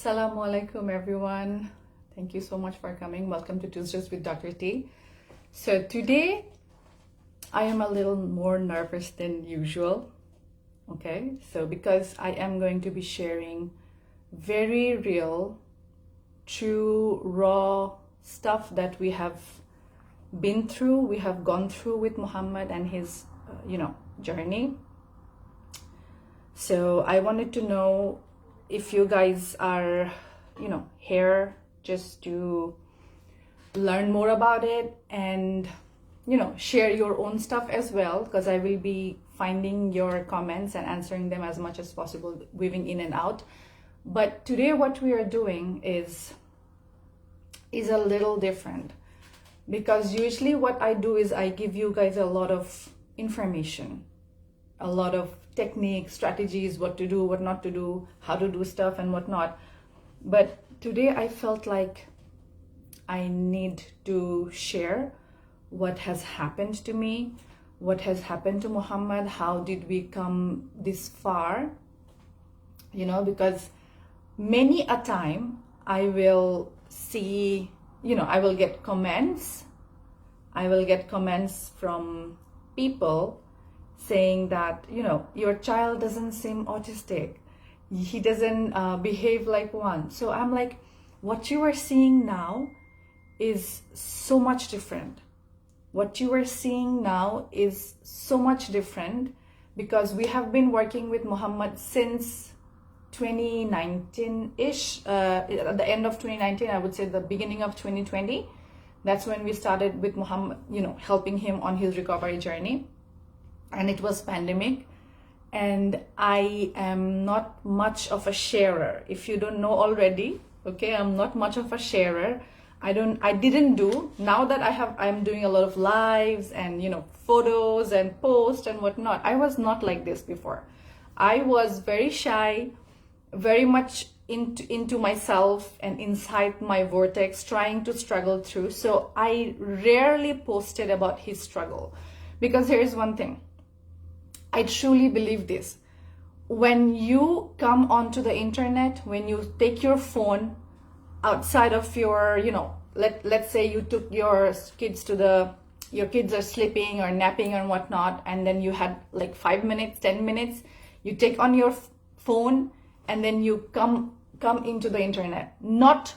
Assalamu alaikum everyone. Thank you so much for coming. Welcome to Tuesdays with Dr. T. So today I am a little more nervous than usual. Okay, so because I am going to be sharing very real, true, raw stuff that we have been through, we have gone through with Muhammad and his, journey. So I wanted to know if you guys are, here just to learn more about it and, share your own stuff as well, because I will be finding your comments and answering them as much as possible, weaving in and out. But today what we are doing is a little different, because usually what I do is I give you guys a lot of information, a lot of techniques, strategies, what to do, what not to do, how to do stuff and whatnot. But today I felt like I need to share what has happened to me, what has happened to Muhammad, how did we come this far, because many a time I will see, I will get comments from people saying that, your child doesn't seem autistic. He doesn't behave like one. So I'm like, what you are seeing now is so much different. What you are seeing now is so much different because we have been working with Muhammad since 2019-ish, at the end of 2019, I would say the beginning of 2020. That's when we started with Muhammad, helping him on his recovery journey. And it was pandemic, and I am not much of a sharer. If you don't know already, okay, I'm not much of a sharer. I didn't do, now that I'm doing a lot of lives and, photos and posts and whatnot. I was not like this before. I was very shy, very much into myself and inside my vortex, trying to struggle through. So I rarely posted about his struggle, because here's one thing. I truly believe this. When you come onto the internet, when you take your phone outside of your, let's say you took your kids your kids are sleeping or napping and whatnot, and then you had like 5 minutes, 10 minutes, you take on your phone and then you come into the internet, not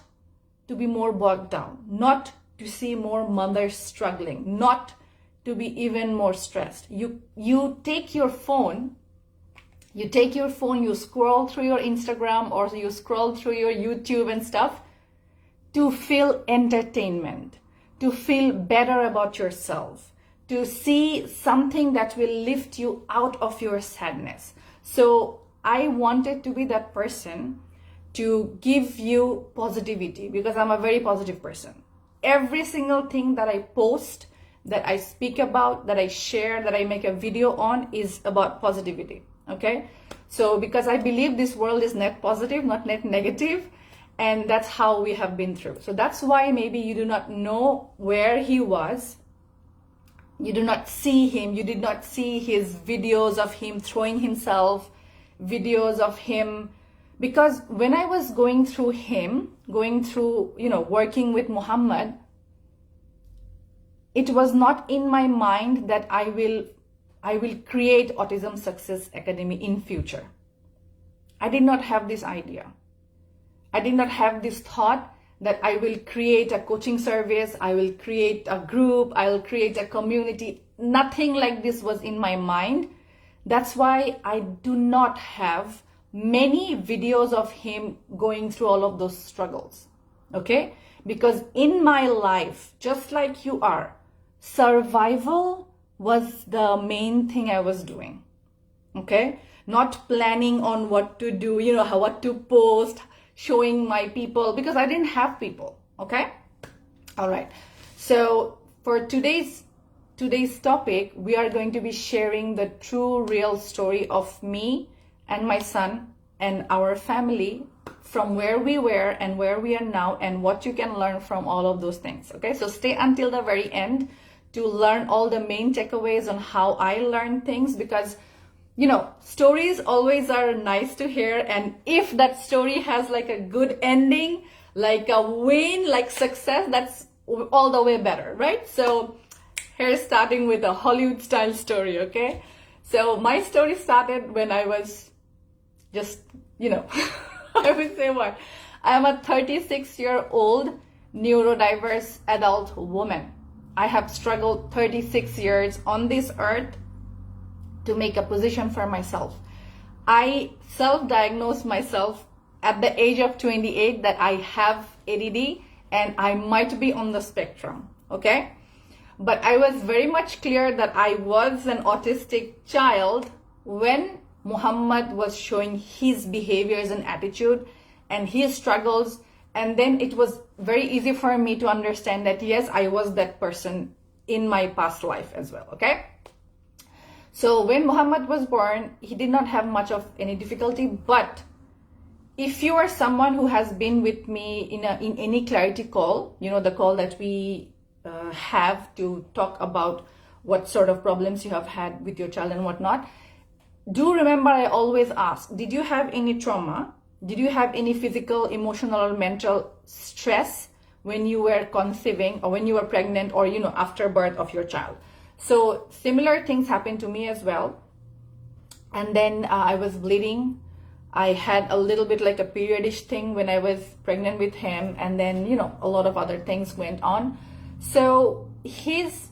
to be more bogged down, not to see more mothers struggling, not to be even more stressed. You take your phone, you scroll through your Instagram or you scroll through your YouTube and stuff to feel entertainment, to feel better about yourself, to see something that will lift you out of your sadness. So I wanted to be that person to give you positivity, because I'm a very positive person. Every single thing that I post, that I speak about, that I share, that I make a video on is about positivity, okay? So because I believe this world is net positive, not net negative, and that's how we have been through. So that's why maybe you do not know where he was, you do not see him, you did not see his videos of him throwing himself, videos of him, because when I was going through, working with Muhammad, it was not in my mind that I will create Autism Success Academy in future. I did not have this idea. I did not have this thought that I will create a coaching service, I will create a group, I will create a community. Nothing like this was in my mind. That's why I do not have many videos of him going through all of those struggles, okay? Because in my life, just like you are, survival was the main thing I was doing, okay? Not planning on what to do, what to post, showing my people, because I didn't have people, okay? All right. So for today's topic, we are going to be sharing the true, real story of me and my son and our family, from where we were and where we are now, and what you can learn from all of those things, okay? So stay until the very end to learn all the main takeaways on how I learn things, because stories always are nice to hear. And if that story has like a good ending, like a win, like success, that's all the way better, right? So here's starting with a Hollywood style story, okay? So my story started when I was just, I would say what? I am a 36-year-old neurodiverse adult woman. I have struggled 36 years on this earth to make a position for myself. I self-diagnosed myself at the age of 28 that I have ADD and I might be on the spectrum, okay? But I was very much clear that I was an autistic child when Muhammad was showing his behaviors and attitude and his struggles. And then it was very easy for me to understand that, yes, I was that person in my past life as well, okay? So when Muhammad was born, he did not have much of any difficulty. But if you are someone who has been with me in any clarity call, the call that we have to talk about what sort of problems you have had with your child and whatnot, do remember I always ask, did you have any trauma? Did you have any physical, emotional, or mental stress when you were conceiving or when you were pregnant or, after birth of your child? So similar things happened to me as well. And then I was bleeding. I had a little bit like a periodish thing when I was pregnant with him. And then, a lot of other things went on. So his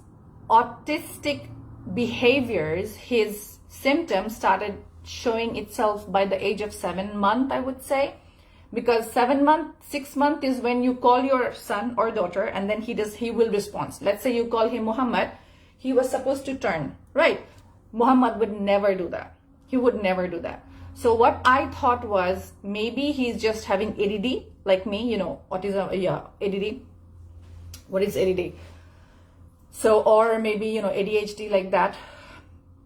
autistic behaviors, his symptoms started showing itself by the age of 7 months, I would say, because 6 months is when you call your son or daughter and then he will respond. Let's say you call him Muhammad, he was supposed to turn, right? Muhammad would never do that. He would never do that. So what I thought was maybe he's just having ADD like me, autism, yeah, ADD. What is ADD? So, or maybe, ADHD like that.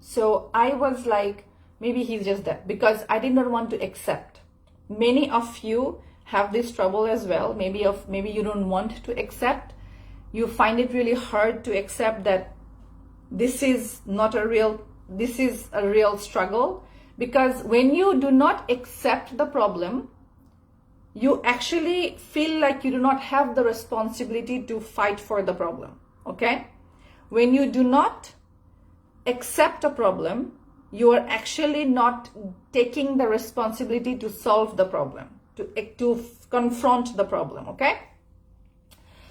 So I was like, maybe he's just that, because I did not want to accept. Many of you have this trouble as well. Maybe you don't want to accept. You find it really hard to accept that this is a real struggle, because when you do not accept the problem, you actually feel like you do not have the responsibility to fight for the problem, okay? When you do not accept a problem, you are actually not taking the responsibility to solve the problem, to confront the problem, okay?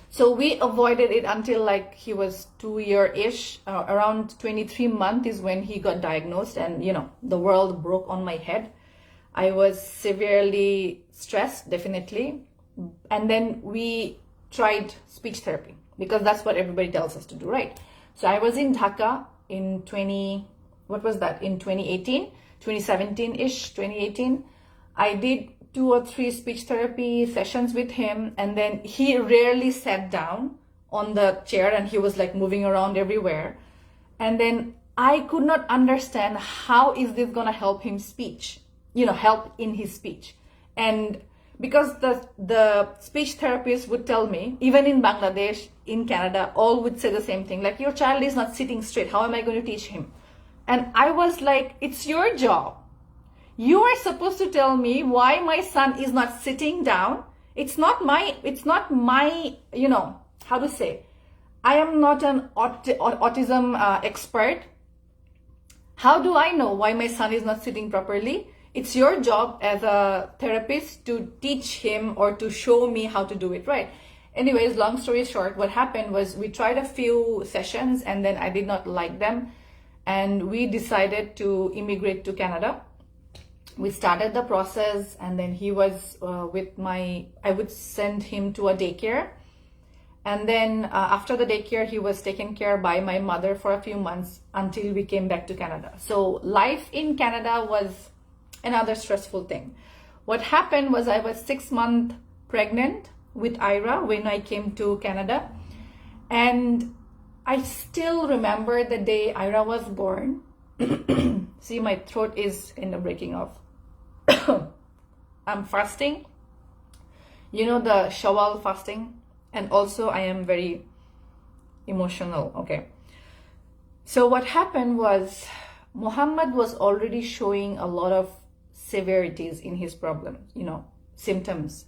So we avoided it until like he was 2-year-ish. Around 23 months is when he got diagnosed, and the world broke on my head. I was severely stressed, definitely. And then we tried speech therapy, because that's what everybody tells us to do, right? So I was in Dhaka in 2018, 2017-ish, 2018. I did 2 or 3 speech therapy sessions with him, and then he rarely sat down on the chair and he was like moving around everywhere. And then I could not understand how is this gonna help him speech, help in his speech. And because the speech therapist would tell me, even in Bangladesh, in Canada, all would say the same thing, like, your child is not sitting straight, how am I going to teach him? And I was like, it's your job. You are supposed to tell me why my son is not sitting down. It's not my, how to say, I am not an autism expert. How do I know why my son is not sitting properly? It's your job as a therapist to teach him or to show me how to do it, right? Anyways, long story short, what happened was we tried a few sessions and then I did not like them. And we decided to immigrate to Canada. We started the process, and then he was I would send him to a daycare. And then after the daycare, he was taken care by my mother for a few months until we came back to Canada. So life in Canada was another stressful thing. What happened was I was 6 months pregnant with Ira when I came to Canada. And I still remember the day Ira was born. See, my throat is kind of breaking off. I'm fasting. The Shawwal fasting. And also I am very emotional, okay? So what happened was Muhammad was already showing a lot of severities in his problem, symptoms.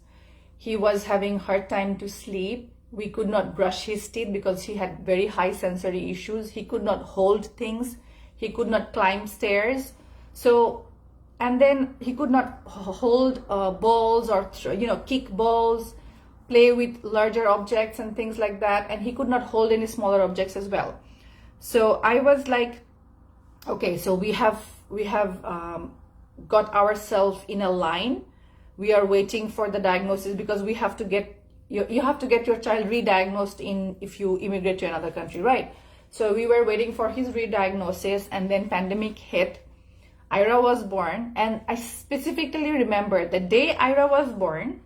He was having hard time to sleep. We could not brush his teeth because he had very high sensory issues. He could not hold things. He could not climb stairs. And then he could not hold balls or, kick balls, play with larger objects and things like that. And he could not hold any smaller objects as well. So I was like, okay, so we have got ourselves in a line. We are waiting for the diagnosis because we have to get, you have to get your child re-diagnosed if you immigrate to another country, right? So we were waiting for his re-diagnosis, and then pandemic hit. Ira was born, and I specifically remember the day Ira was born,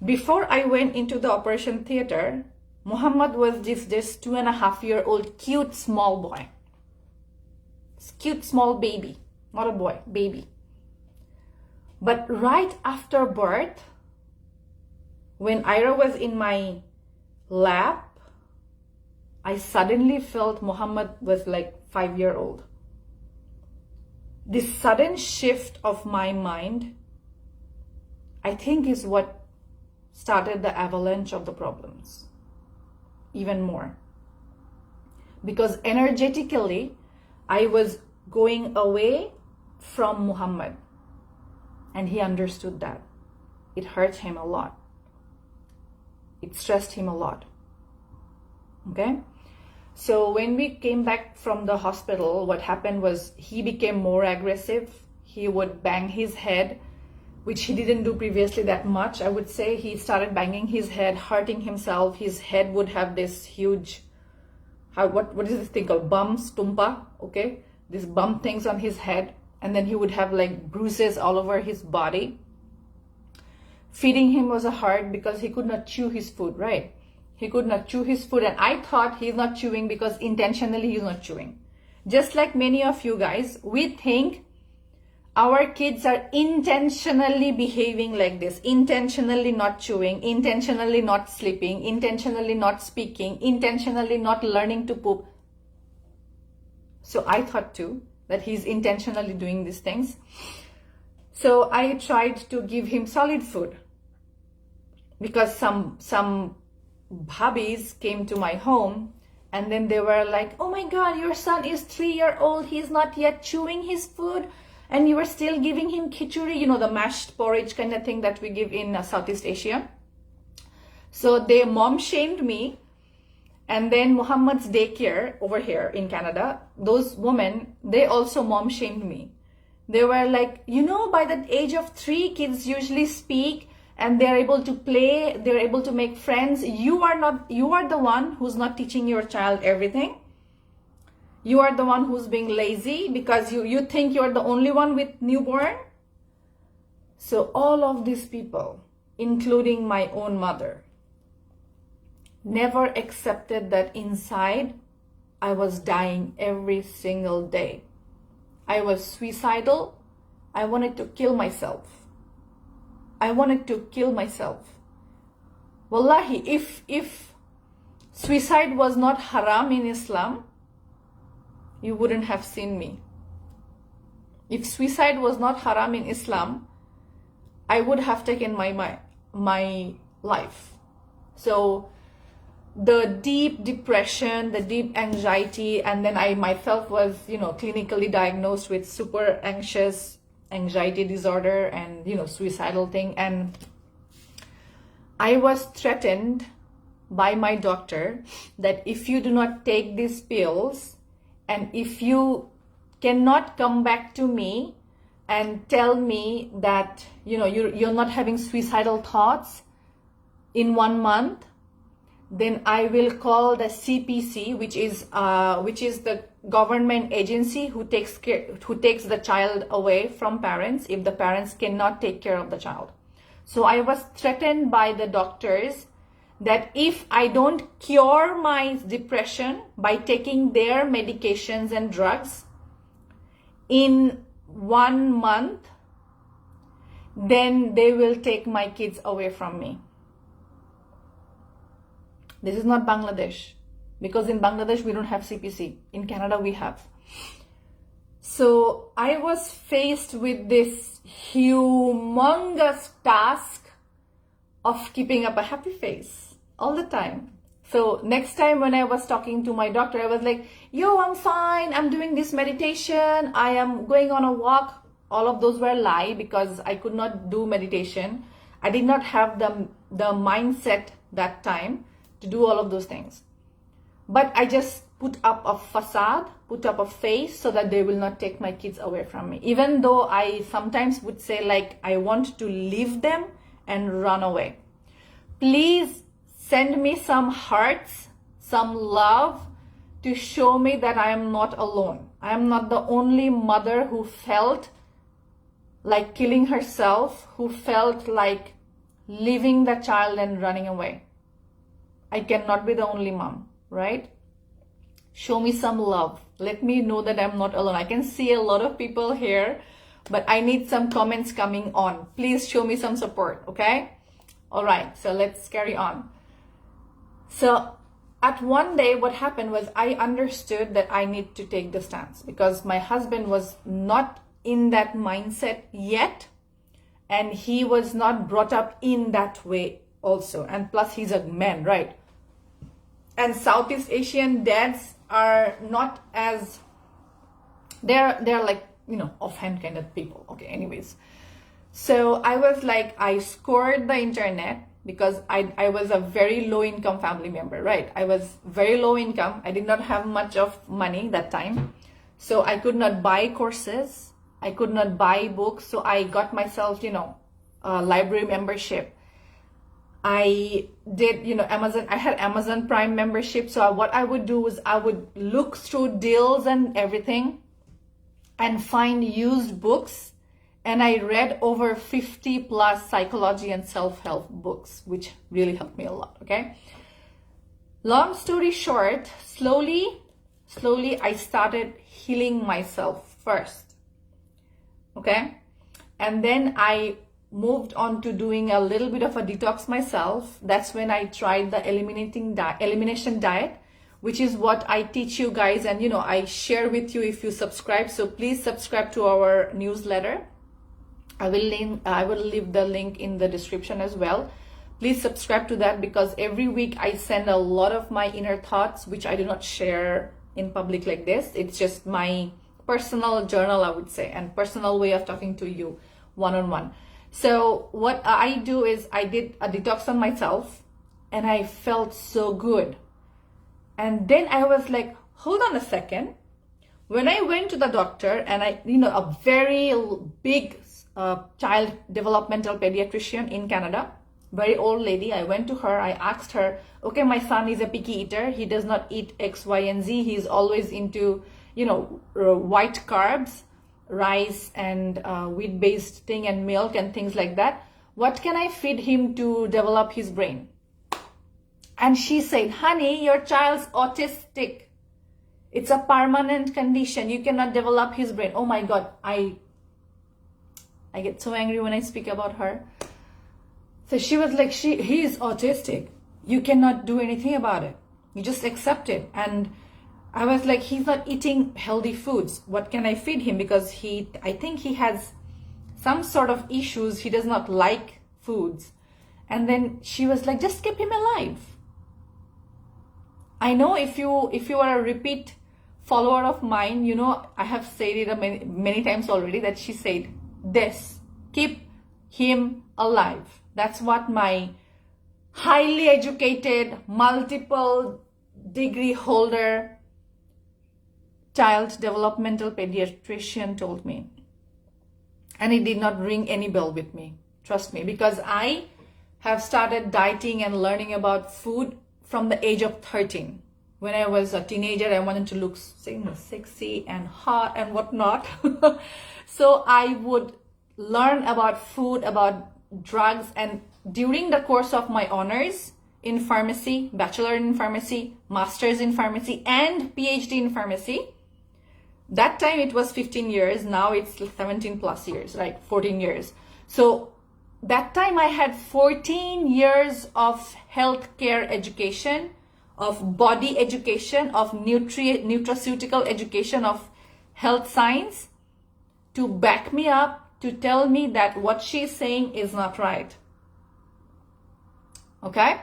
before I went into the operation theater, Muhammad was this 2.5-year-old cute small boy. Cute small baby, not a boy, baby. But right after birth, when Ira was in my lap, I suddenly felt Muhammad was like 5-year-old. This sudden shift of my mind, I think, is what started the avalanche of the problems even more. Because energetically, I was going away from Muhammad, and he understood that. It hurt him a lot. It stressed him a lot. Okay? So when we came back from the hospital, what happened was he became more aggressive. He would bang his head, which he didn't do previously that much. I would say he started banging his head, hurting himself. His head would have this huge, what is this thing called? Bumps, tumpa, okay? These bump things on his head. And then he would have like bruises all over his body. Feeding him was hard because he could not chew his food, right? He could not chew his food, and I thought he's not chewing because intentionally he's not chewing. Just like many of you guys, we think our kids are intentionally behaving like this, intentionally not chewing, intentionally not sleeping, intentionally not speaking, intentionally not learning to poop. So I thought too that he's intentionally doing these things. So I tried to give him solid food because some bhabis came to my home, and then they were like, oh my God, your son is 3-year-old. He's not yet chewing his food, and you are still giving him khichuri, the mashed porridge kind of thing that we give in Southeast Asia. So they mom shamed me. And then Muhammad's daycare over here in Canada, those women, they also mom shamed me. They were like, by the age of 3, kids usually speak and they're able to play, they're able to make friends. You are the one who's not teaching your child everything. You are the one who's being lazy because you think you're the only one with newborn. So all of these people, including my own mother, never accepted that inside I was dying every single day. I was suicidal. I wanted to kill myself. Wallahi, if suicide was not haram in Islam, you wouldn't have seen me. If suicide was not haram in Islam, I would have taken my life. So the deep depression, the deep anxiety, and then I myself was, clinically diagnosed with super anxious anxiety disorder and, suicidal thing. And I was threatened by my doctor that if you do not take these pills, and if you cannot come back to me and tell me that, you're not having suicidal thoughts in 1 month, then I will call the CPC, which is the government agency who takes the child away from parents if the parents cannot take care of the child. So I was threatened by the doctors that if I don't cure my depression by taking their medications and drugs in 1 month, then they will take my kids away from me. This is not Bangladesh, because in Bangladesh we don't have CPC. In Canada we have. So I was faced with this humongous task of keeping up a happy face all the time. So next time when I was talking to my doctor, I was like, yo, I'm fine. I'm doing this meditation. I am going on a walk. All of those were lie because I could not do meditation. I did not have the mindset that time to do all of those things. But I just put up a facade, put up a face so that they will not take my kids away from me. Even though I sometimes would say like, I want to leave them and run away. Please send me some hearts, some love to show me that I am not alone. I am not the only mother who felt like killing herself, who felt like leaving the child and running away. I cannot be the only mom, right? Show me some love. Let me know that I'm not alone. I can see a lot of people here, but I need some comments coming on. Please show me some support, okay? All right, so let's carry on. So at one day, what happened was I understood that I need to take the stance because my husband was not in that mindset yet, and he was not brought up in that way also. And plus, he's a man, right? And Southeast Asian dads are not as, they're like, you know, offhand kind of people. Okay, anyways. So I was like, I scored the internet because I was a very low income family member, right? I was very low income. I did not have much of money that time. So I could not buy courses. I could not buy books. So I got myself, you know, a library membership. I did, you know, Amazon, I had Amazon Prime membership. So what I would do was I would look through deals and everything and find used books. And I read over 50 plus psychology and self-help books, which really helped me a lot, okay? Long story short, slowly, I started healing myself first, okay? And then I moved on to doing a little bit of a detox myself. That's when I tried the elimination diet, which is what I teach you guys. And, you know, I share with you if you subscribe. So please subscribe to our newsletter. I will leave the link in the description as well. Please subscribe to that because every week I send a lot of my inner thoughts, which I do not share in public like this. It's just my personal journal, I would say, and personal way of talking to you one-on-one. So what I do is I did a detox on myself and I felt so good. And then I was like, hold on a second. When I went to the doctor and I, you know, a very big child developmental pediatrician in Canada, very old lady, I went to her, I asked her, okay, my son is a picky eater. He does not eat X, Y, and Z. He's always into, you know, white carbs, rice and wheat-based thing and milk and things like that. What can I feed him to develop his brain? And she said, honey, your child's autistic. It's a permanent condition. You cannot develop his brain. Oh my God, I get so angry when I speak about her. So she was like, he is autistic. You cannot do anything about it. You just accept it. And I was like, he's not eating healthy foods. What can I feed him? Because I think he has some sort of issues. He does not like foods. And then she was like, just keep him alive. I know if you are a repeat follower of mine, you know, I have said it many times already that she said this, keep him alive. That's what my highly educated, multiple degree holder child developmental pediatrician told me. And it did not ring any bell with me. Trust me, because I have started dieting and learning about food from the age of 13. When I was a teenager, I wanted to look sexy and hot and whatnot. So I would learn about food, about drugs, and during the course of my honors in pharmacy, bachelor in pharmacy, master's in pharmacy, and PhD in pharmacy, that time it was 15 years, now it's 17 plus years, right? 14 years. So that time I had 14 years of healthcare education, of body education, of nutraceutical education, of health science to back me up, to tell me that what she's saying is not right. Okay?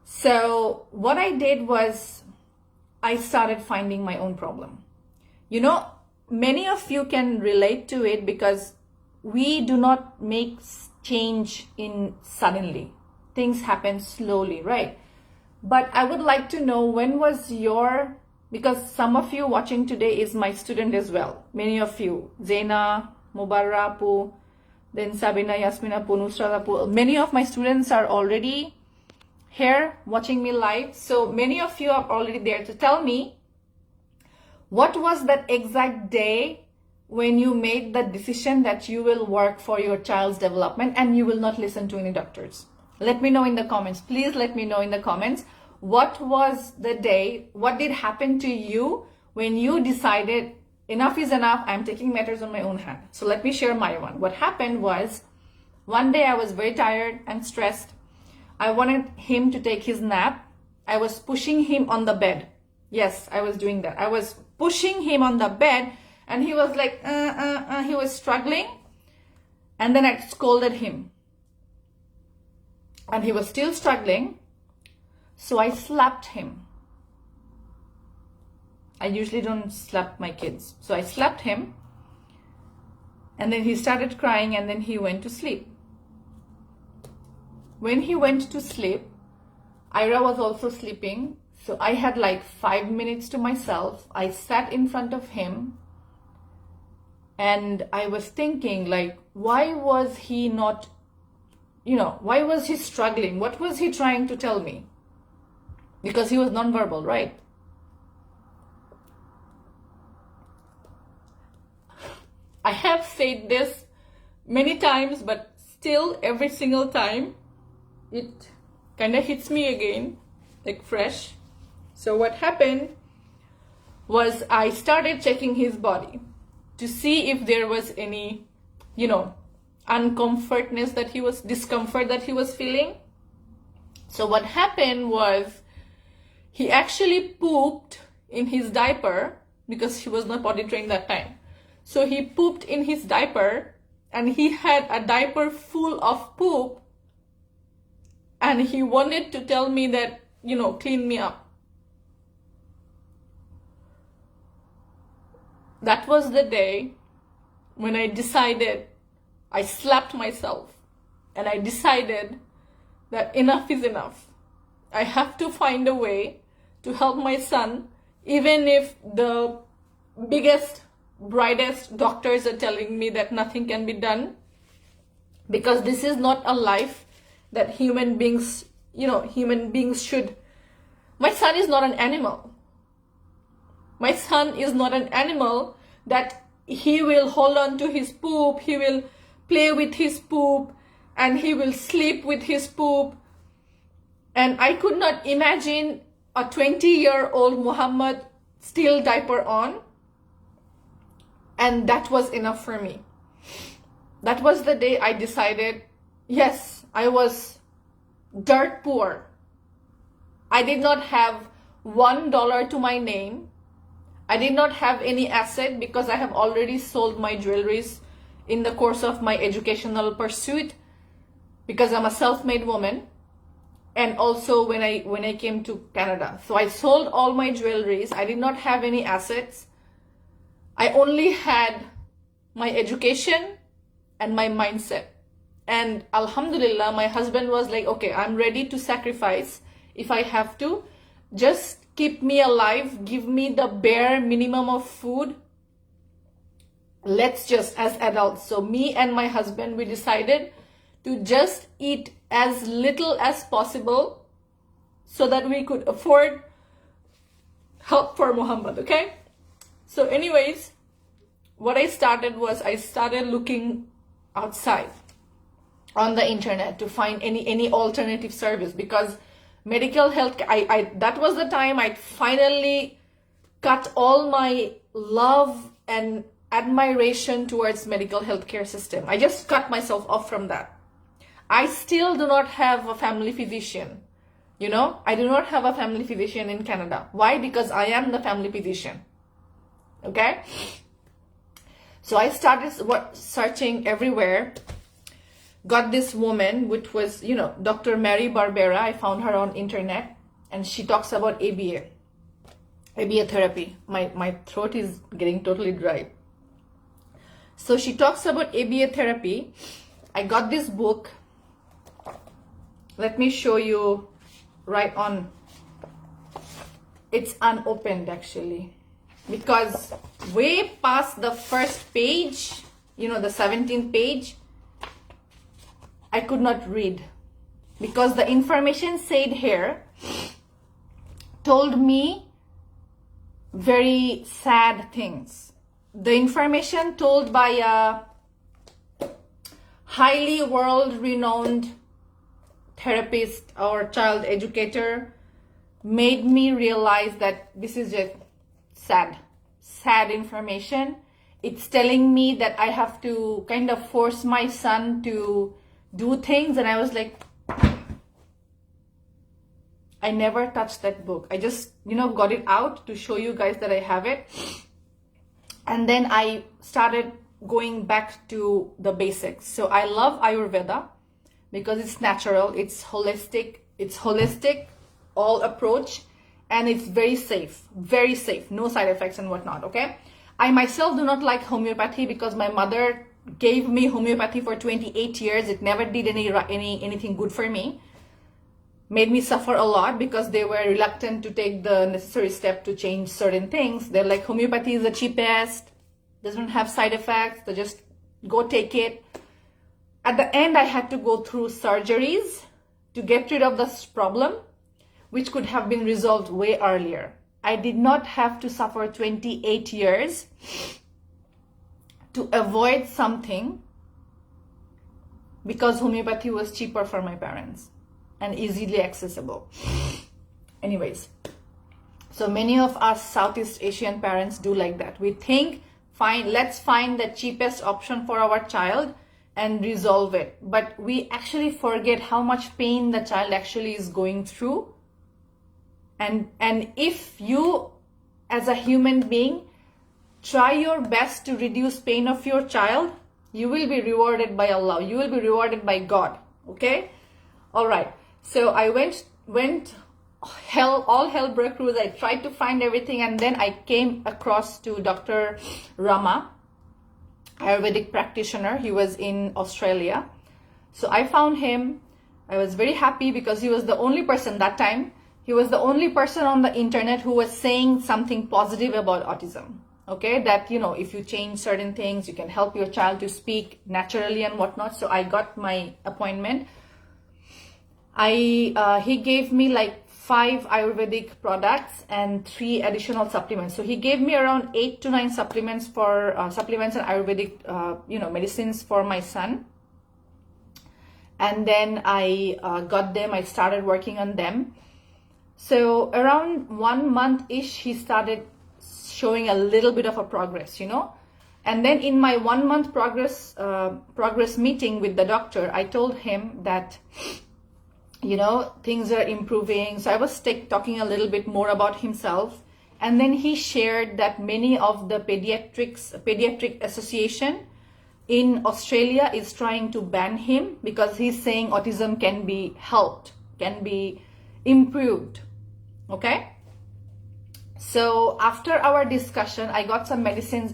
So what I did was I started finding my own problem. You know, many of you can relate to it because we do not make change in suddenly. Things happen slowly, right? But I would like to know, when was your, because some of you watching today is my student as well. Many of you, Zaina, Mubarra Apu, then Sabina, Yasmina, Nusrat Apu. Many of my students are already here watching me live. So many of you are already there to tell me, what was that exact day when you made the decision that you will work for your child's development and you will not listen to any doctors? Let me know in the comments. Please let me know in the comments. What was the day? What did happen to you when you decided enough is enough? I'm taking matters on my own hand. So let me share my one. What happened was, one day I was very tired and stressed. I wanted him to take his nap. I was pushing him on the bed. Yes, I was doing that. I was pushing him on the bed and he was like, he was struggling. And then I scolded him. And he was still struggling. So I slapped him. I usually don't slap my kids. So I slapped him. And then he started crying and then he went to sleep. When he went to sleep, Ira was also sleeping. So I had like 5 minutes to myself. I sat in front of him. And I was thinking, like, why was he not, why was he struggling? What was he trying to tell me? Because he was nonverbal, right? I have said this many times, but still every single time it kind of hits me again, like fresh. So what happened was I started checking his body to see if there was any, discomfort that he was feeling. So what happened was he actually pooped in his diaper because he was not potty trained that time. So he pooped in his diaper and he had a diaper full of poop and he wanted to tell me that, clean me up. That was the day when I decided, I slapped myself and I decided that enough is enough. I have to find a way to help my son, even if the biggest, brightest doctors are telling me that nothing can be done, because this is not a life that human beings should. My son is not an animal. My son is not an animal that he will hold on to his poop, he will play with his poop, and he will sleep with his poop. And I could not imagine a 20-year-old Muhammad still diaper on. And that was enough for me. That was the day I decided, yes, I was dirt poor. I did not have $1 to my name. I did not have any asset because I have already sold my jewelries in the course of my educational pursuit, because I'm a self-made woman. And also when I came to Canada. So I sold all my jewelries. I did not have any assets. I only had my education and my mindset. And Alhamdulillah, my husband was like, okay, I'm ready to sacrifice if I have to. Just keep me alive. Give me the bare minimum of food. Let's just, as adults. So me and my husband, we decided to just eat as little as possible so that we could afford help for Muhammad, okay? So anyways, what I started was I started looking outside on the internet to find any alternative service, because medical health, that was the time I finally cut all my love and admiration towards medical healthcare system. I just cut myself off from that. I still do not have a family physician. I do not have a family physician in Canada. Why? Because I am the family physician. okay? So I started searching everywhere, got this woman, which was, Dr. Mary Barbera. I found her on internet, and she talks about ABA therapy. My throat is getting totally dry. So she talks about ABA therapy. I got this book. Let me show you right on. It's unopened actually, because way past the first page, the 17th page, I could not read, because the information said here told me very sad things. The information told by a highly world-renowned therapist or child educator made me realize that this is just sad information. It's telling me that I have to kind of force my son to do things, and I was like, I never touched that book. I just, got it out to show you guys that I have it. And then I started going back to the basics. So I love Ayurveda because it's natural, it's holistic, all approach, and it's very safe, no side effects and whatnot, okay? I myself do not like homeopathy because my mother gave me homeopathy for 28 years. It never did anything good for me. Made me suffer a lot because they were reluctant to take the necessary step to change certain things. They're like, homeopathy is the cheapest, doesn't have side effects, so just go take it. At the end, I had to go through surgeries to get rid of this problem, which could have been resolved way earlier. I did not have to suffer 28 years to avoid something because homeopathy was cheaper for my parents and easily accessible. Anyways, so many of us Southeast Asian parents do like that. We think, fine, let's find the cheapest option for our child and resolve it. But we actually forget how much pain the child actually is going through. And if you, as a human being, try your best to reduce pain of your child, you will be rewarded by Allah. You will be rewarded by God. Okay? All right. So I went all hell broke loose. I tried to find everything, and then I came across to Dr. Rama, Ayurvedic practitioner. He was in Australia. So I found him. I was very happy because he was the only person that time. He was the only person on the internet who was saying something positive about autism. Okay, that, if you change certain things, you can help your child to speak naturally and whatnot. So I got my appointment. He gave me like 5 Ayurvedic products and 3 additional supplements. So he gave me around 8 to 9 supplements for supplements and Ayurvedic, medicines for my son. And then I got them. I started working on them. So around 1 month-ish, he started showing a little bit of a progress, And then in my 1 month progress meeting with the doctor, I told him that, things are improving. So I was talking a little bit more about himself. And then he shared that many of the pediatric association in Australia is trying to ban him because he's saying autism can be helped, can be improved. Okay? So after our discussion, I got some medicines,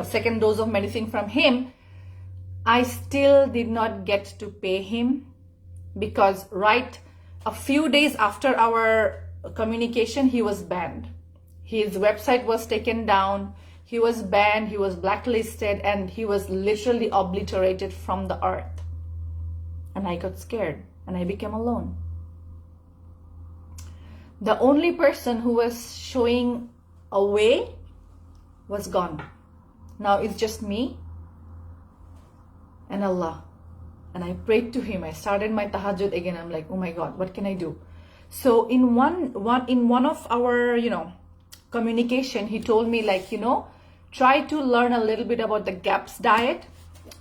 second dose of medicine from him. I still did not get to pay him because right a few days after our communication, he was banned. His website was taken down. He was banned, he was blacklisted, and he was literally obliterated from the earth. And I got scared and I became alone. The only person who was showing a way was gone. Now it's just me and Allah. And I prayed to him. I started my tahajjud again. I'm like, oh my God, what can I do? So in one of our, communication, he told me try to learn a little bit about the GAPS diet.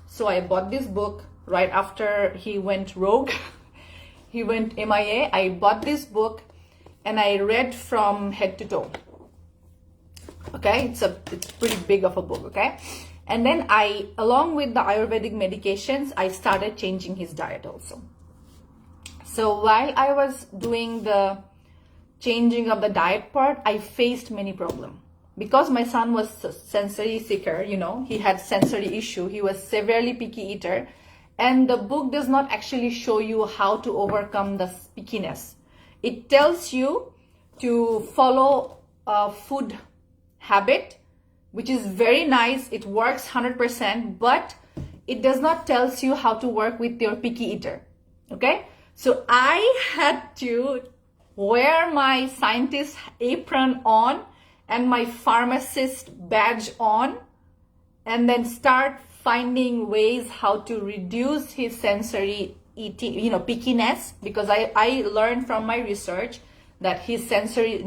So I bought this book right after he went rogue. He went MIA. I bought this book and I read from head to toe. Okay, it's pretty big of a book. Okay, and then along with the Ayurvedic medications, I started changing his diet also. So while I was doing the changing of the diet part, I faced many problems. Because my son was sensory seeker, he had sensory issue. He was severely picky eater. And the book does not actually show you how to overcome the pickiness. It tells you to follow a food habit, which is very nice. It works 100%, but it does not tells you how to work with your picky eater. Okay? So I had to wear my scientist apron on and my pharmacist badge on, and then start finding ways how to reduce his sensory eating, pickiness, because I learned from my research that his sensory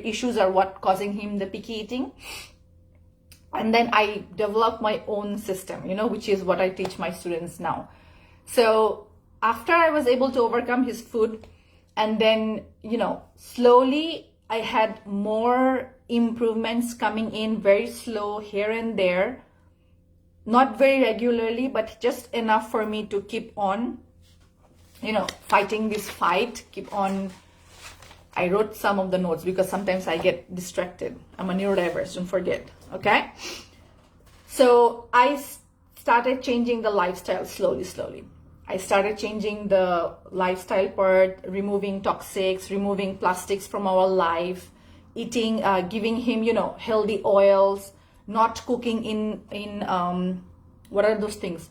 issues are what causing him the picky eating. And then I developed my own system, which is what I teach my students now. So after I was able to overcome his food, and then, slowly I had more improvements coming in, very slow here and there, not very regularly, but just enough for me to keep on, fighting this fight, keep on. I wrote some of the notes because sometimes I get distracted. I'm a neurodiverse, don't forget, okay? So I started changing the lifestyle slowly. I started changing the lifestyle part, removing toxics, removing plastics from our life, eating, giving him, healthy oils, not cooking in what are those things?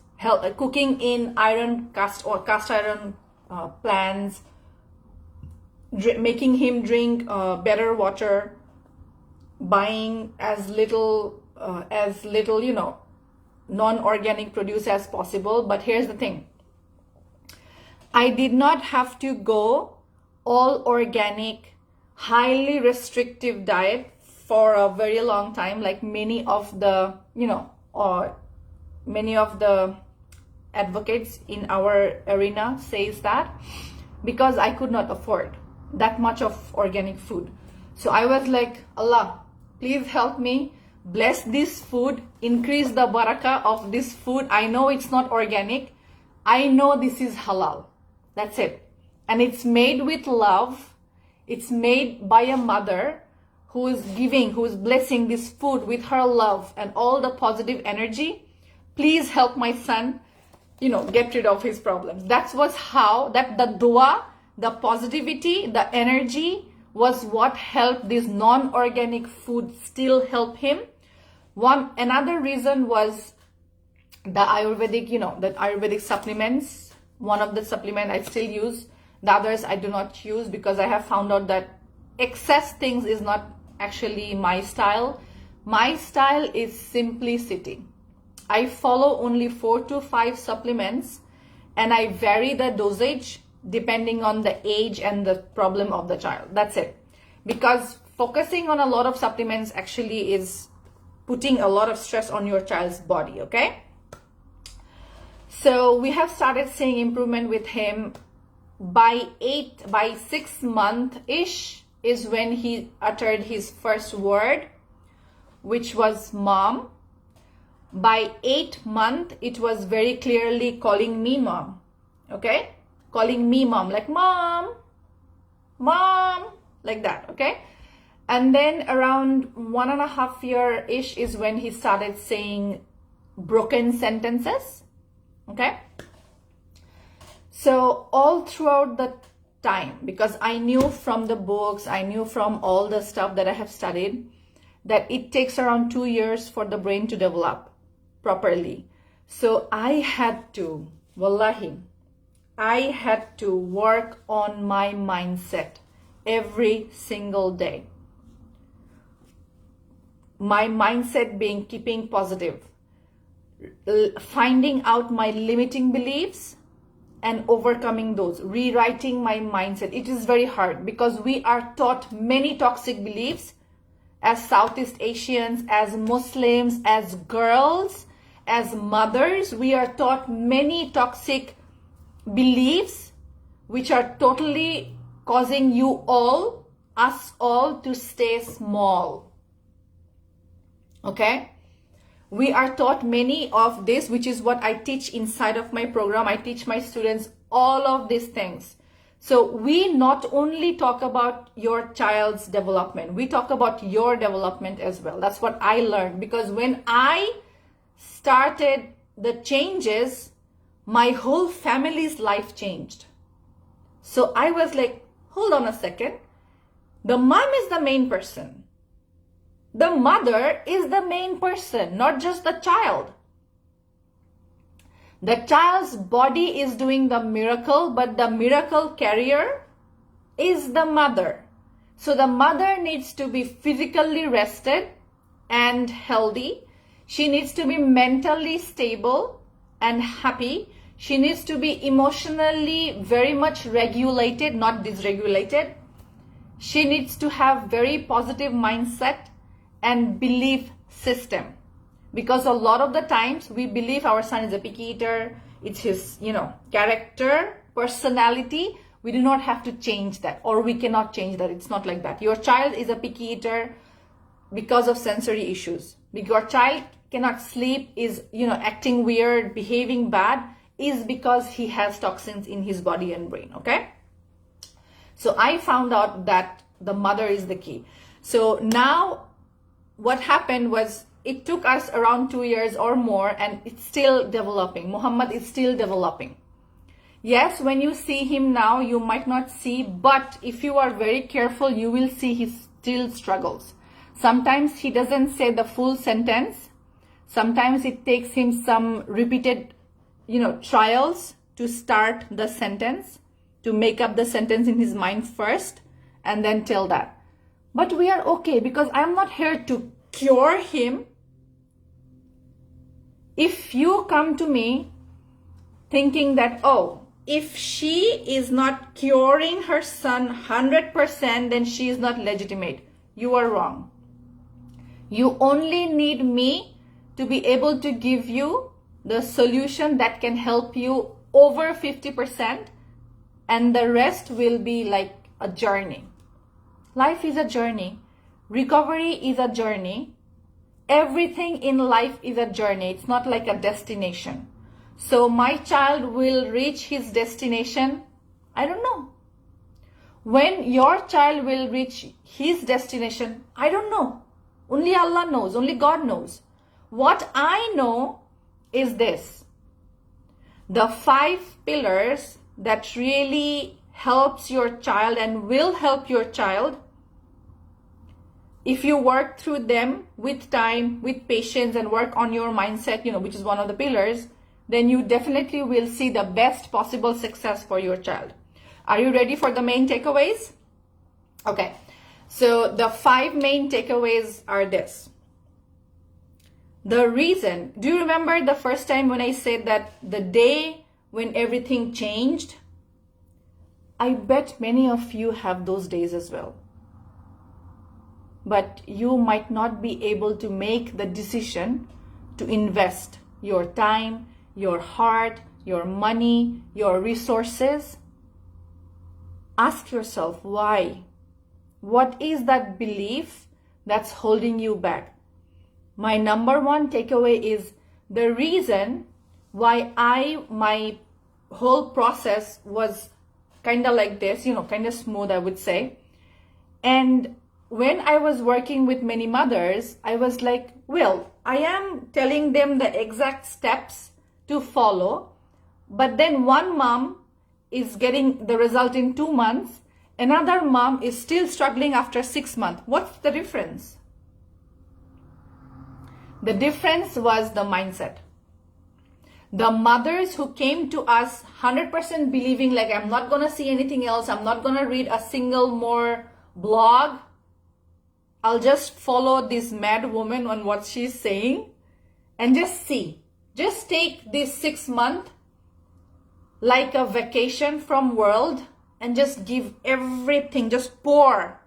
Cooking in cast iron pans, making him drink better water, buying as little, non-organic produce as possible. But here's the thing. I did not have to go all organic, highly restrictive diet for a very long time, like many of the, many of the advocates in our arena says that, because I could not afford that much of organic food. So I was like, Allah, please help me, bless this food, increase the barakah of this food. I know it's not organic. I know this is halal. That's it. And it's made with love. It's made by a mother who is blessing this food with her love and all the positive energy. Please help my son, get rid of his problems. That was how, the dua, the positivity, the energy was what helped this non-organic food still help him. Another reason was the Ayurvedic, the Ayurvedic supplements. One of the supplement I still use. The others I do not use because I have found out that excess things is not actually my style. My style is simplicity. I follow only 4 to 5 supplements, and I vary the dosage depending on the age and the problem of the child. That's it. Because focusing on a lot of supplements actually is putting a lot of stress on your child's body, okay? So we have started seeing improvement with him. By 6 month-ish is when he uttered his first word, which was mom. By 8 month, it was very clearly calling me mom, okay? Calling me mom, like mom, like that, okay? And then around 1.5 year-ish is when he started saying broken sentences. Okay, so all throughout the time, because I knew from the books, I knew from all the stuff that I have studied, that it takes around 2 years for the brain to develop properly. So I had to, wallahi, I had to work on my mindset every single day. My mindset being keeping positive, finding out my limiting beliefs and overcoming those, rewriting my mindset. It is very hard because we are taught many toxic beliefs as Southeast Asians, as Muslims, as girls, as mothers. We are taught many toxic beliefs which are totally causing you all, us all, to stay small. Okay? We are taught many of this, which is what I teach inside of my program. I teach my students all of these things. So we not only talk about your child's development, we talk about your development as well. That's what I learned, because when I started the changes, my whole family's life changed. So I was like, hold on a second. The mom is the main person. The mother is the main person, not just the child. The child's body is doing the miracle, but the miracle carrier is the mother. So the mother needs to be physically rested and healthy. She needs to be mentally stable and happy. She needs to be emotionally very much regulated, not dysregulated. She needs to have very positive mindset and belief system, because a lot of the times we believe our son is a picky eater, it's his, character, personality. We do not have to change that, or we cannot change that. It's not like that. Your child is a picky eater because of sensory issues. Your child cannot sleep, is acting weird, behaving bad, is because he has toxins in his body and brain. Okay, so I found out that the mother is the key. So now what happened was, it took us around 2 years or more, and it's still developing. Muhammad is still developing. Yes, when you see him now, you might not see, but if you are very careful, you will see he still struggles. Sometimes he doesn't say the full sentence. Sometimes it takes him some repeated, trials to start the sentence, to make up the sentence in his mind first, and then tell that. But we are okay, because I'm not here to cure him. If you come to me thinking that, oh, if she is not curing her son 100%, then she is not legitimate, you are wrong. You only need me to be able to give you the solution that can help you over 50%, and the rest will be like a journey. Life is a journey. Recovery is a journey. Everything in life is a journey. It's not like a destination. So my child will reach his destination, I don't know. When your child will reach his destination, I don't know. Only Allah knows. Only God knows. What I know is this: the 5 pillars that really helps your child and will help your child, if you work through them with time, with patience, and work on your mindset, which is one of the pillars, then you definitely will see the best possible success for your child. Are you ready for the main takeaways? Okay, so the 5 main takeaways are this. The reason, do you remember the first time when I said that the day when everything changed? I bet many of you have those days as well. But you might not be able to make the decision to invest your time, your heart, your money, your resources. Ask yourself why. What is that belief that's holding you back? My number 1 takeaway is the reason why my whole process was kind of like this, kind of smooth, I would say. And when I was working with many mothers, I was like, well, I am telling them the exact steps to follow, but then one mom is getting the result in 2 months, another mom is still struggling after 6 months. What's the difference? The difference was the mindset. The mothers who came to us 100% believing like, I'm not going to see anything else, I'm not going to read a single more blog, I'll just follow this mad woman on what she's saying and just see. Just take this 6 month like a vacation from world and just give everything, just pour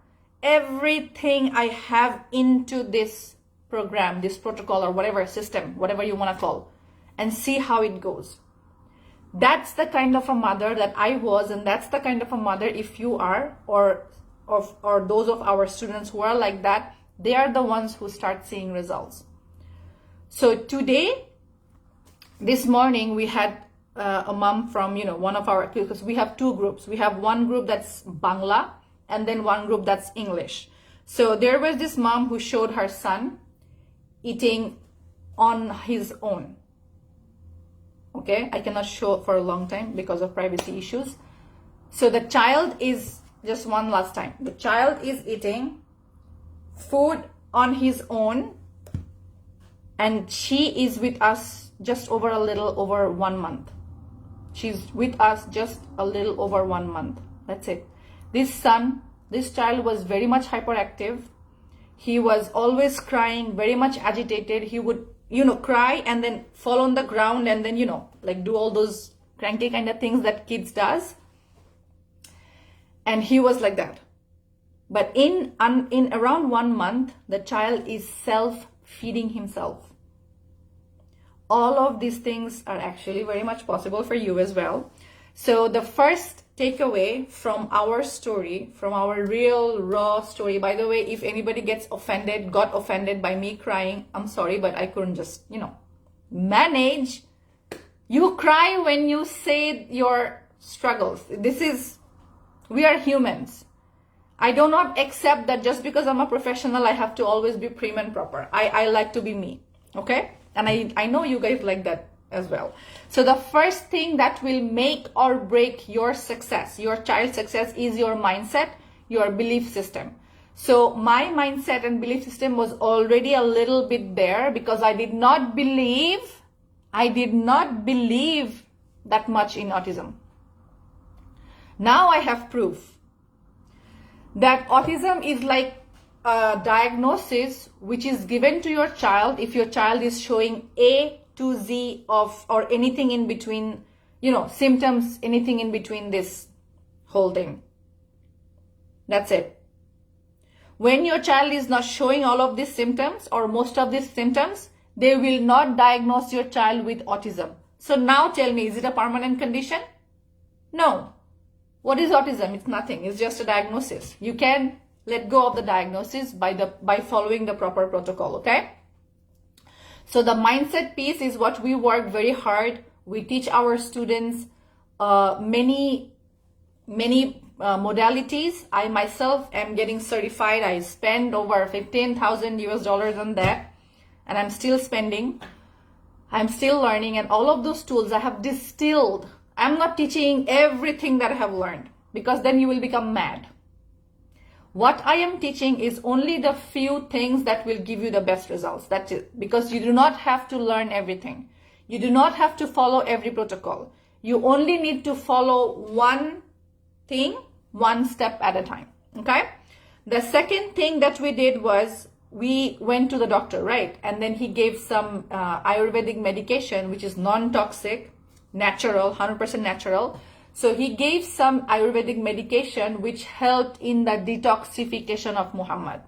everything I have into this program, this protocol, or whatever system, whatever you want to call, and see how it goes. That's the kind of a mother that I was, and that's the kind of a mother, if you are, or those of our students who are like that, they are the ones who start seeing results. So today, this morning, we had a mom from, one of our, because we have two groups. We have one group that's Bangla and then one group that's English. So there was this mom who showed her son eating on his own. Okay, I cannot show for a long time because of privacy issues. So the child is, just one last time, the child is eating food on his own, and she is with us just over a little over 1 month. She's with us just a little over 1 month. That's it. This child was very much hyperactive. He was always crying, very much agitated. He would, cry and then fall on the ground and then, like do all those cranky kind of things that kids does. And he was like that. But in around 1 month, the child is self-feeding himself. All of these things are actually very much possible for you as well. So the first takeaway from our story, from our real raw story, by the way, if anybody got offended by me crying, I'm sorry, but I couldn't just, manage. You cry when you say your struggles. We are humans. I do not accept that just because I'm a professional, I have to always be prim and proper. I like to be me, okay? And I know you guys like that as well. So the first thing that will make or break your success, your child's success, is your mindset, your belief system. So my mindset and belief system was already a little bit there because I did not believe that much in autism. Now I have proof that autism is like a diagnosis which is given to your child if your child is showing A to Z or anything in between, symptoms, anything in between this whole thing. That's it. When your child is not showing all of these symptoms or most of these symptoms, they will not diagnose your child with autism. So now tell me, is it a permanent condition? No. What is autism? It's nothing. It's just a diagnosis. You can let go of the diagnosis by following the proper protocol, okay? So the mindset piece is what we work very hard. We teach our students many modalities. I myself am getting certified. I spend over $15,000 on that, and I'm still spending. I'm still learning, and all of those tools I have distilled. I'm not teaching everything that I have learned because then you will become mad. What I am teaching is only the few things that will give you the best results. That's it. Because you do not have to learn everything. You do not have to follow every protocol. You only need to follow one thing, one step at a time. Okay? The second thing that we did was we went to the doctor, right? And then he gave some Ayurvedic medication, which is non-toxic, natural, 100% natural. So he gave some Ayurvedic medication which helped in the detoxification of Muhammad.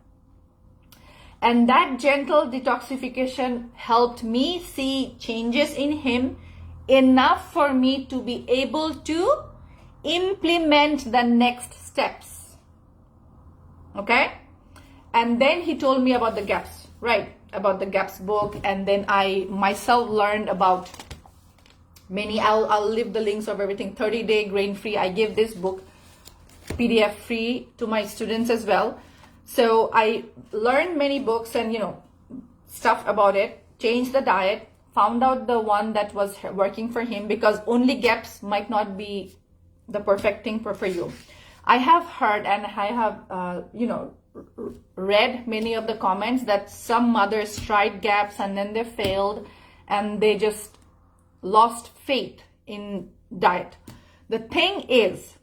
And that gentle detoxification helped me see changes in him enough for me to be able to implement the next steps. Okay? And then he told me about the gaps, right? About the gaps book. And then I myself learned about I'll leave the links of everything. 30-day grain-free. I give this book PDF free to my students as well. So I learned many books and, stuff about it. Changed the diet. Found out the one that was working for him because only gaps might not be the perfect thing for you. I have heard and I have, read many of the comments that some mothers tried gaps and then they failed and they just lost faith in diet. The thing is,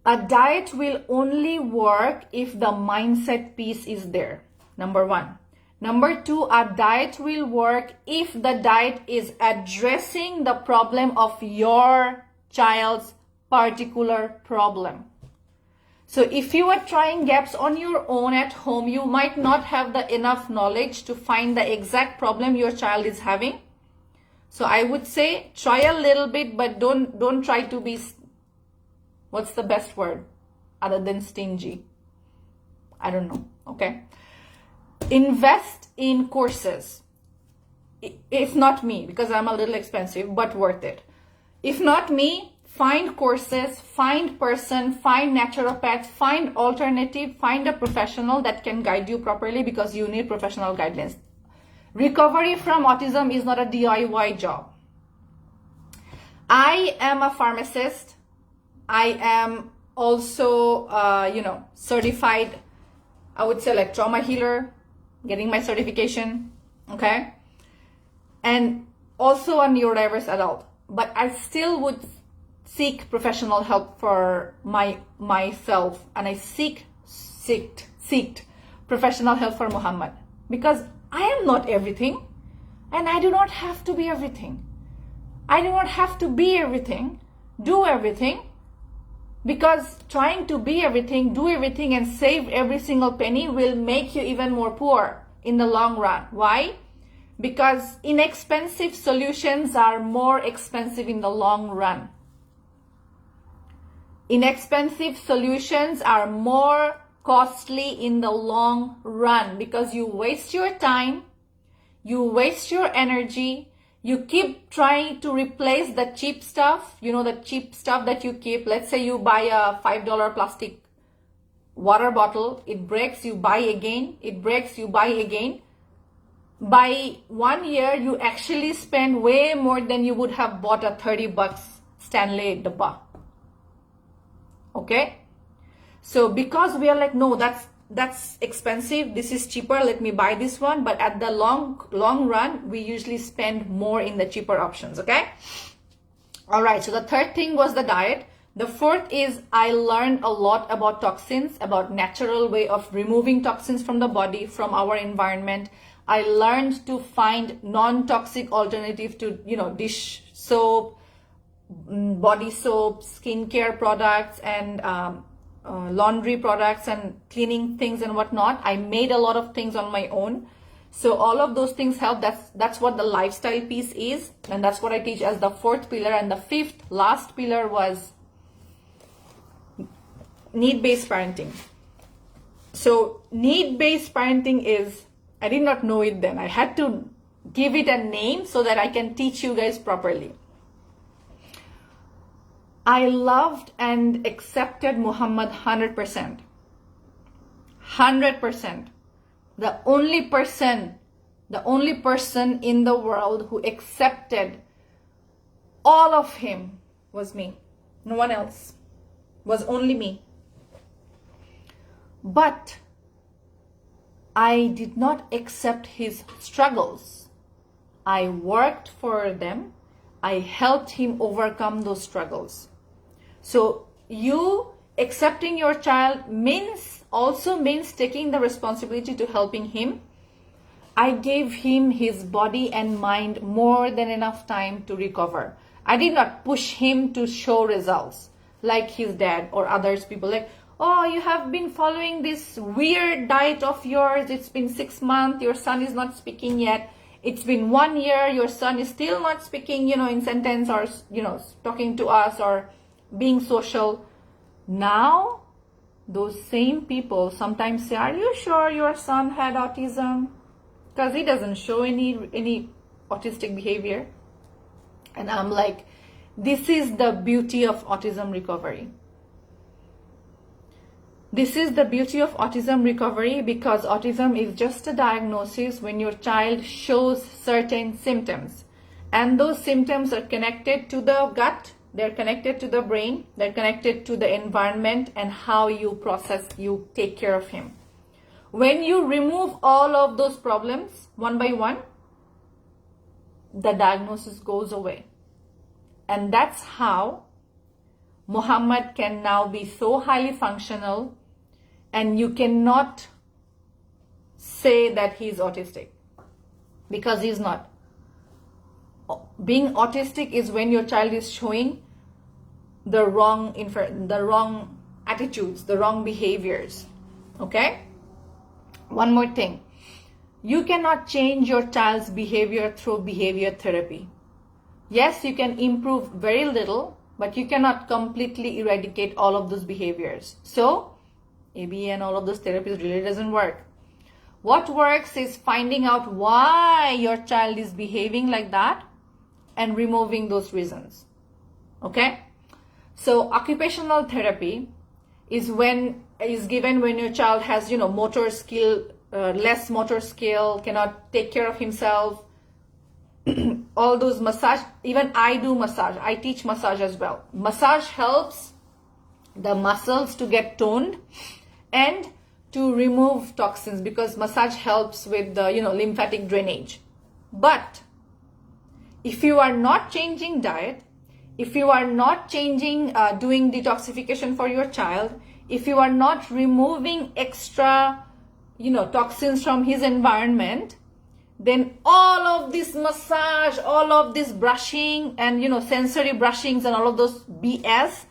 a diet will only work if the mindset piece is there. Number one. Number two, a diet will work if the diet is addressing the problem of your child's particular problem. So if you are trying gaps on your own at home, you might not have the enough knowledge to find the exact problem your child is having. So I would say try a little bit, but don't try to be, what's the best word other than stingy? I don't know. Okay. Invest in courses. If not me, because I'm a little expensive, but worth it. If not me, find courses, find person, find naturopath, find alternative, find a professional that can guide you properly, because you need professional guidance. Recovery from autism is not a DIY job. I am a pharmacist. I am also, certified, I would say, like trauma healer, getting my certification, okay? And also a neurodiverse adult. But I still would seek professional help for myself, and I seeked professional help for Muhammad, because I am not everything, and I do not have to be everything. I do not have to be everything, do everything, because trying to be everything, do everything, and save every single penny will make you even more poor in the long run. Why? Because inexpensive solutions are more expensive in the long run. Inexpensive solutions are more costly in the long run, because you waste your time, you waste your energy, you keep trying to replace the cheap stuff, the cheap stuff that you keep. Let's say you buy a $5 plastic water bottle, it breaks, you buy again, it breaks, you buy again. By 1 year, you actually spend way more than you would have bought a $30 Stanley dabba. Okay? So because we are like, no, that's expensive, this is cheaper, let me buy this one. But at the long run, we usually spend more in the cheaper options, okay? All right, so the third thing was the diet. The fourth is I learned a lot about toxins, about natural way of removing toxins from the body, from our environment. I learned to find non-toxic alternative to, dish soap, body soap, skincare products, and laundry products and cleaning things and whatnot. I made a lot of things on my own. So all of those things help. That's what the lifestyle piece is. And that's what I teach as the fourth pillar. And the fifth, last pillar was need-based parenting. So need-based parenting is, I did not know it then. I had to give it a name so that I can teach you guys properly. I loved and accepted Muhammad 100%. 100%. The only person in the world who accepted all of him was me. No one else. Was only me. But I did not accept his struggles. I worked for them. I helped him overcome those struggles. So you accepting your child also means taking the responsibility to helping him. I gave him his body and mind more than enough time to recover. I did not push him to show results like his dad or others people, like, oh, you have been following this weird diet of yours. It's been 6 months. Your son is not speaking yet. It's been 1 year. Your son is still not speaking, in sentence or, talking to us or being social. Now, those same people sometimes say, are you sure your son had autism? Because he doesn't show any autistic behavior. And I'm like, this is the beauty of autism recovery. This is the beauty of autism recovery, because autism is just a diagnosis when your child shows certain symptoms. And those symptoms are connected to the gut, they're connected to the brain, they're connected to the environment and how you take care of him. When you remove all of those problems one by one, the diagnosis goes away. And that's how Muhammad can now be so highly functional, and you cannot say that he's autistic, because he's not. Being autistic is when your child is showing the wrong attitudes, the wrong behaviors. Okay? One more thing. You cannot change your child's behavior through behavior therapy. Yes, you can improve very little, but you cannot completely eradicate all of those behaviors. So, ABA and all of those therapies really doesn't work. What works is finding out why your child is behaving like that and removing those reasons. Okay? So occupational therapy is given when your child has, motor skill, less motor skill, cannot take care of himself. All those massage, even I do massage. I teach massage as well. Massage helps the muscles to get toned and to remove toxins, because massage helps with the, lymphatic drainage. But if you are not changing diet, if you are not changing, doing detoxification for your child, if you are not removing extra, toxins from his environment, then all of this massage, all of this brushing and, sensory brushings and all of those BS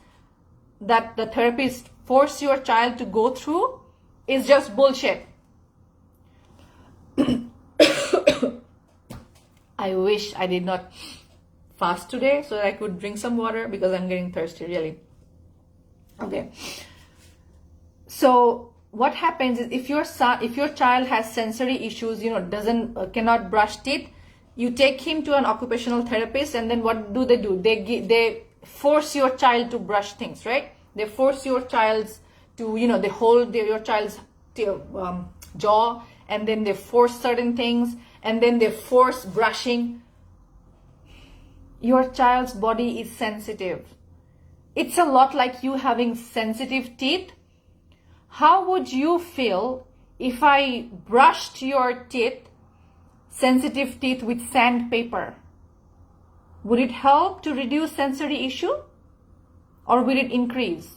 that the therapist force your child to go through is just bullshit. I wish I did not fast today so that I could drink some water, because I'm getting thirsty, really. Okay. So what happens is, if your child has sensory issues, cannot brush teeth, you take him to an occupational therapist, and then what do? They force your child to brush things, right? They force your child to, they hold your child's jaw, and then they force certain things, and then they force brushing. Your child's body is sensitive. It's a lot like you having sensitive teeth. How would you feel if I brushed your teeth, sensitive teeth, with sandpaper? Would it help to reduce sensory issue, or will it increase?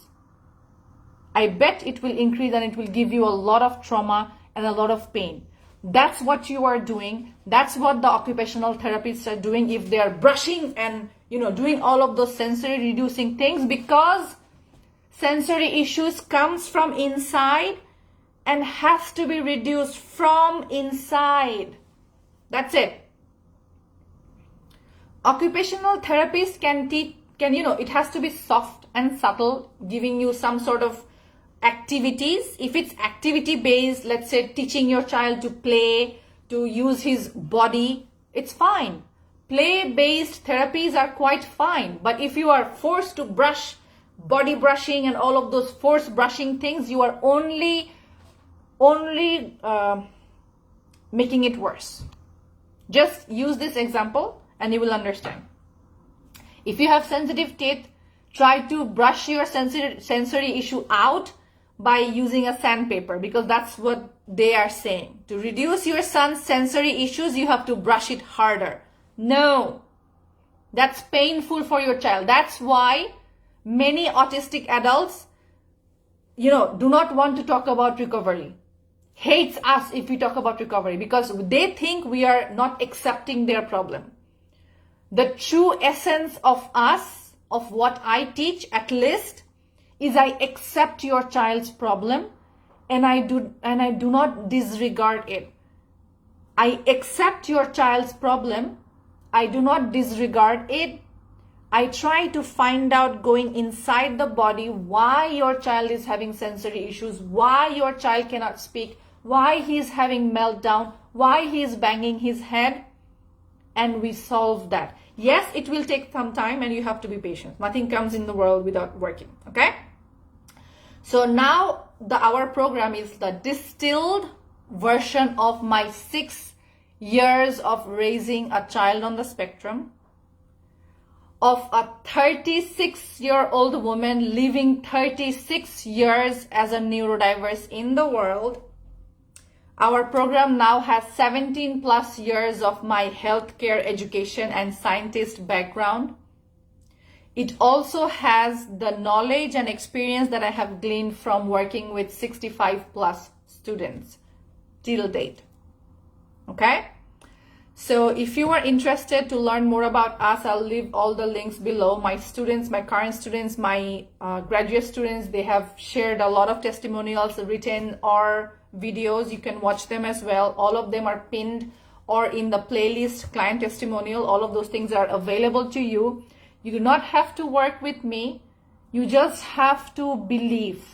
I bet it will increase, and it will give you a lot of trauma and a lot of pain. That's what you are doing. That's what the occupational therapists are doing if they are brushing and, doing all of those sensory reducing things, because sensory issues comes from inside and has to be reduced from inside. That's it. Occupational therapists can it has to be soft and subtle, giving you some sort of activities. If it's activity based, let's say teaching your child to play, to use his body, it's fine. Play based therapies are quite fine. But if you are forced to brush, body brushing and all of those forced brushing things, you are only making it worse. Just use this example and you will understand. If you have sensitive teeth, try to brush your sensory issue out by using a sandpaper, because that's what they are saying. To reduce your son's sensory issues, you have to brush it harder. No, that's painful for your child. That's why many autistic adults, do not want to talk about recovery. Hates us if we talk about recovery, because they think we are not accepting their problem. The true essence of us, of what I teach at least, is I accept your child's problem and I do not disregard it. I accept your child's problem. I do not disregard it. I try to find out, going inside the body, why your child is having sensory issues, why your child cannot speak, why he is having meltdown, why he is banging his head, and we solve that. Yes, it will take some time and you have to be patient. Nothing comes in the world without working, okay? So now our program is the distilled version of my 6 years of raising a child on the spectrum, of a 36-year-old woman living 36 years as a neurodiverse in the world. Our program now has 17 plus years of my healthcare education and scientist background. It also has the knowledge and experience that I have gleaned from working with 65 plus students till date. Okay? So if you are interested to learn more about us, I'll leave all the links below. My students, my current students, my graduate students, they have shared a lot of testimonials, written or videos. You can watch them as well. All of them are pinned or in the playlist client testimonial. All of those things are available to you. You do not have to work with me. You just have to believe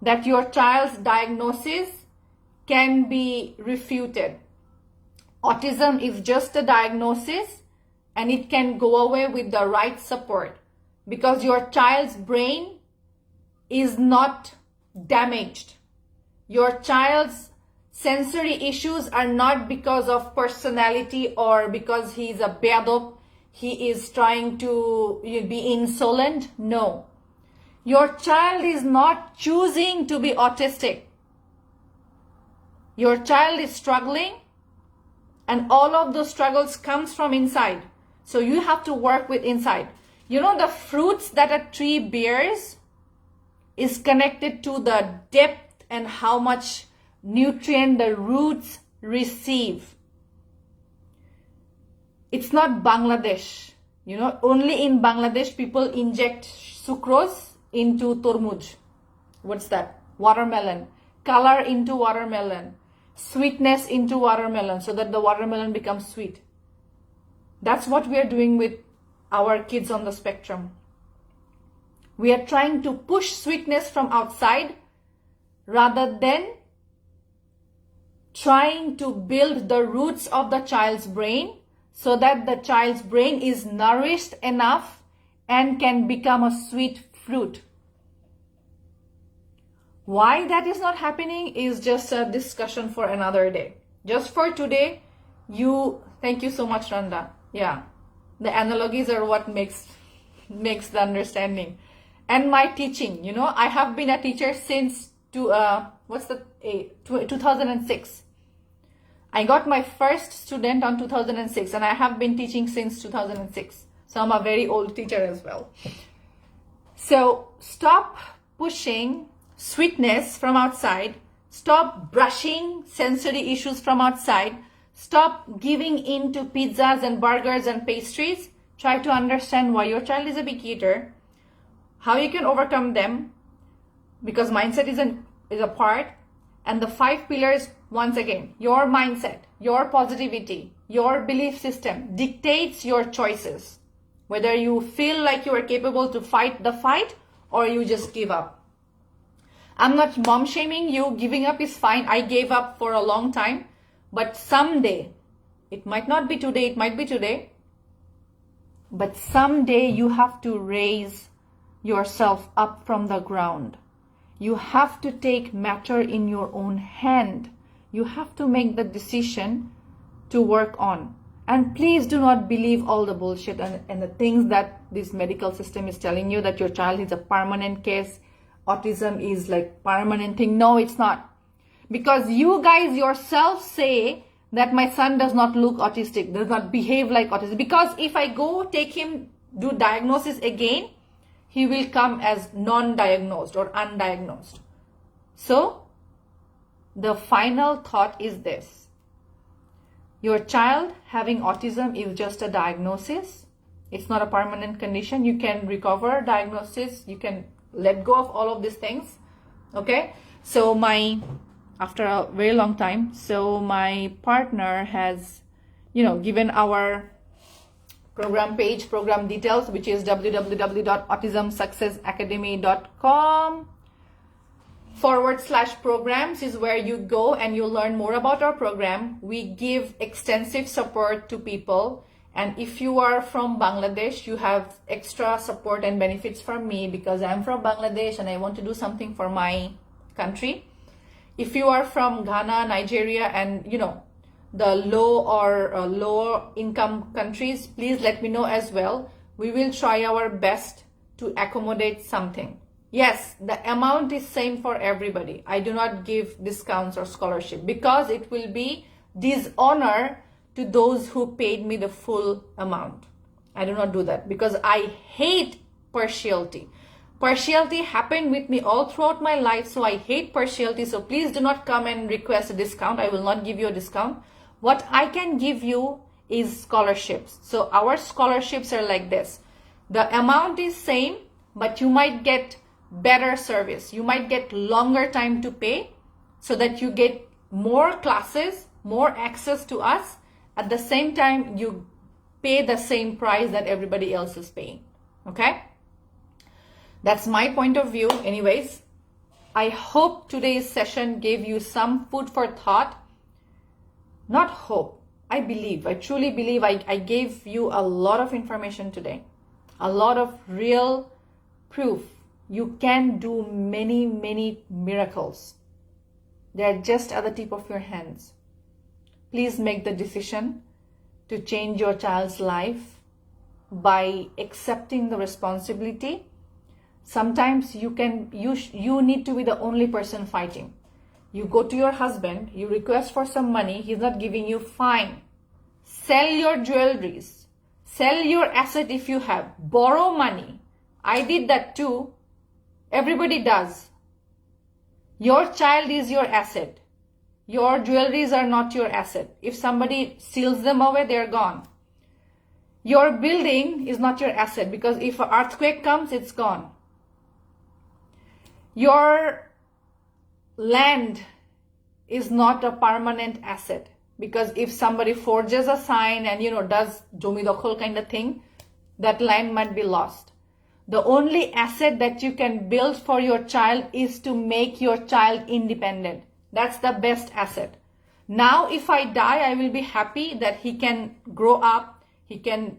that your child's diagnosis can be refuted. Autism is just a diagnosis, and it can go away with the right support, because your child's brain is not damaged. Your child's sensory issues are not because of personality or because he's a beadab, he is trying to be insolent. No. Your child is not choosing to be autistic. Your child is struggling, and all of those struggles comes from inside. So you have to work with inside. You know, the fruits that a tree bears is connected to the depth and how much nutrient the roots receive. It's not Bangladesh. You know, only in Bangladesh people inject sucrose into tormuz. What's that? Watermelon. Color into watermelon. Sweetness into watermelon so that the watermelon becomes sweet. That's what we are doing with our kids on the spectrum. We are trying to push sweetness from outside rather than trying to build the roots of the child's brain so that the child's brain is nourished enough and can become a sweet fruit. Why that is not happening is just a discussion for another day. Just for today, thank you so much, Randa. Yeah, the analogies are what makes the understanding. And my teaching, you know, I have been a teacher since 2006. I got my first student on 2006, and I have been teaching since 2006. So I'm a very old teacher as well. So stop pushing sweetness from outside. Stop brushing sensory issues from outside. Stop giving in to pizzas and burgers and pastries. Try to understand why your child is a picky eater, how you can overcome them, because mindset is a part. And the 5 pillars, once again, your mindset, your positivity, your belief system dictates your choices. Whether you feel like you are capable to fight the fight or you just give up. I'm not mom shaming you. Giving up is fine. I gave up for a long time. But someday, it might not be today, it might be today. But someday you have to raise yourself up from the ground. You have to take matter in your own hand. You have to make the decision to work on. And please do not believe all the bullshit and the things that this medical system is telling you, that your child is a permanent case. Autism is like permanent thing. No, it's not. Because you guys yourself say that my son does not look autistic, does not behave like autistic. Because if I go take him, do diagnosis again, he will come as non-diagnosed or undiagnosed. So, the final thought is this. Your child having autism is just a diagnosis. It's not a permanent condition. You can recover diagnosis. You can let go of all of these things. Okay? So, after a very long time, so my partner has, given our program page, program details, which is www.autismsuccessacademy.com/programs is where you go and you learn more about our program. We give extensive support to people. And if you are from Bangladesh, you have extra support and benefits from me because I'm from Bangladesh and I want to do something for my country. If you are from Ghana, Nigeria, and the low or lower income countries, please let me know as well. We will try our best to accommodate something. Yes, the amount is same for everybody. I do not give discounts or scholarship because it will be dishonor to those who paid me the full amount. I do not do that because I hate partiality. Partiality happened with me all throughout my life, so I hate partiality. So please do not come and request a discount. I will not give you a discount. What I can give you is scholarships. So our scholarships are like this. The amount is same, but you might get better service. You might get longer time to pay so that you get more classes, more access to us. At the same time, you pay the same price that everybody else is paying. Okay? That's my point of view. Anyways, I hope today's session gave you some food for thought. Not hope. I believe, I truly believe I gave you a lot of information today. A lot of real proof. You can do many, many miracles. They're just at the tip of your hands. Please make the decision to change your child's life by accepting the responsibility. Sometimes you need to be the only person fighting. You go to your husband, you request for some money, he's not giving you, fine. Sell your jewelries. Sell your asset if you have. Borrow money. I did that too. Everybody does. Your child is your asset. Your jewelries are not your asset. If somebody steals them away, they're gone. Your building is not your asset because if an earthquake comes, it's gone. Your land is not a permanent asset because if somebody forges a sign and does jomi dakhol kind of thing, that land might be lost. The only asset that you can build for your child is to make your child independent. That's the best asset. Now if I die, I will be happy that he can grow up, he can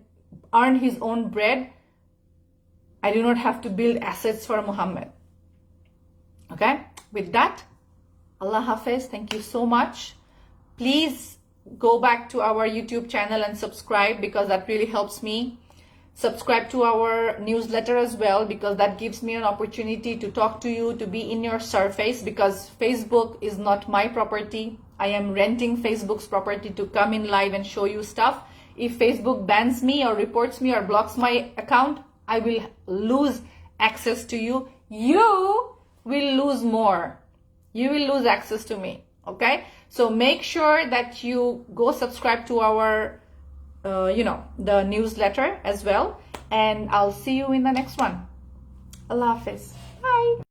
earn his own bread. I do not have to build assets for Muhammad. Okay, with that, Allah Hafiz, thank you so much. Please go back to our YouTube channel and subscribe because that really helps me. Subscribe to our newsletter as well because that gives me an opportunity to talk to you, to be in your surface because Facebook is not my property. I am renting Facebook's property to come in live and show you stuff. If Facebook bans me or reports me or blocks my account, I will lose access to you. You will lose more. You will lose access to me. Okay? So make sure that you go subscribe to our the newsletter as well, and I'll see you in the next one. Allah Hafiz. Bye.